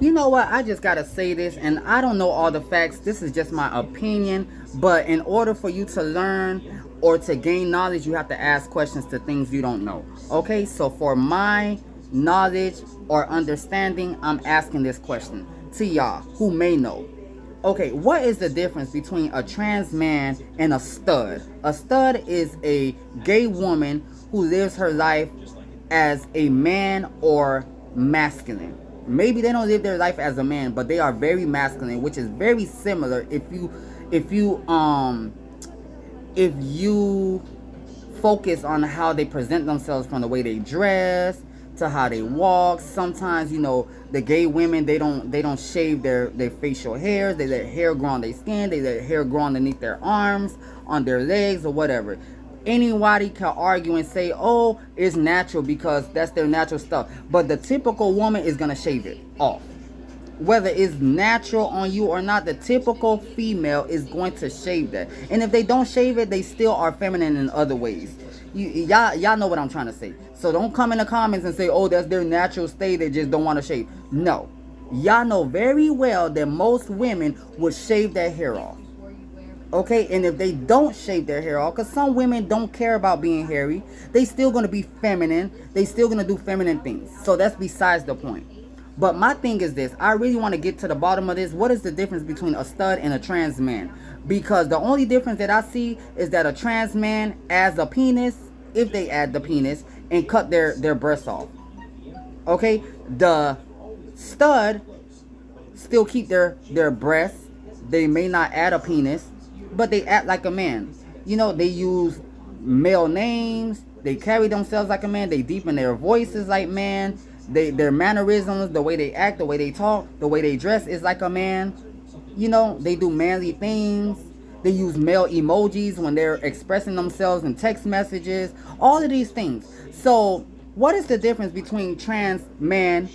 You know what? I just gotta say this, and I don't know all the facts. This is just my opinion. But in order for you to learn or to gain knowledge, you have to ask questions to things you don't know. Okay? So for my knowledge or understanding, I'm asking this question to y'all who may know. Okay, what is the difference between a trans man and a stud? A stud is a gay woman who lives her life as a man or masculine. Maybe they don't live their life as a man, but they are very masculine, which is very similar if you if you focus on how they present themselves, from the way they dress to how they walk. Sometimes, the gay women, they don't shave their facial hairs. They let hair grow on their skin. They let hair grow underneath their arms, on their legs, or whatever. Anybody can argue and say, oh, it's natural because that's their natural stuff. But the typical woman is going to shave it off. Whether it's natural on you or not, the typical female is going to shave that. And if they don't shave it, they still are feminine in other ways. Y'all know what I'm trying to say. So don't come in the comments and say, oh, that's their natural state, they just don't want to shave. No. Y'all know very well that most women would shave their hair off. Okay, and if they don't shave their hair off, because some women don't care about being hairy, they still going to be feminine. They still going to do feminine things. So that's besides the point. But my thing is this. I really want to get to the bottom of this. What is the difference between a stud and a trans man? Because the only difference that I see is that a trans man adds a penis, if they add the penis, and cut their breasts off. Okay, the stud still keep their breasts. They may not add a penis, but they act like a man. They use male names. They carry themselves like a man. They deepen their voices like man. Their mannerisms, the way they act, the way they talk, the way they dress is like a man. They do manly things. They use male emojis when they're expressing themselves in text messages. All of these things. So what is the difference between trans man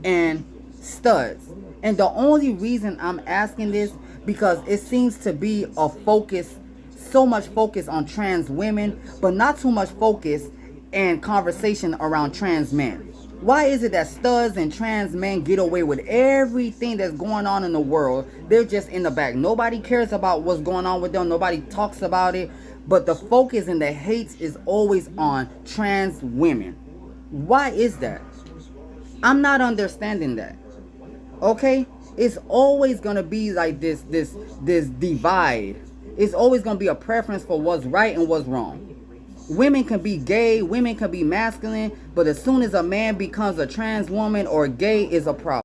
and studs? And the only reason I'm asking this, because it seems to be a focus, so much focus on trans women, but not too much focus and conversation around trans men. Why is it that studs and trans men get away with everything that's going on in the world? They're just in the back. Nobody cares about what's going on with them. Nobody talks about it. But the focus and the hate is always on trans women. Why is that? I'm not understanding that. Okay? It's always going to be like this divide. It's always going to be a preference for what's right and what's wrong. Women can be gay, women can be masculine, but as soon as a man becomes a trans woman or gay, is a problem.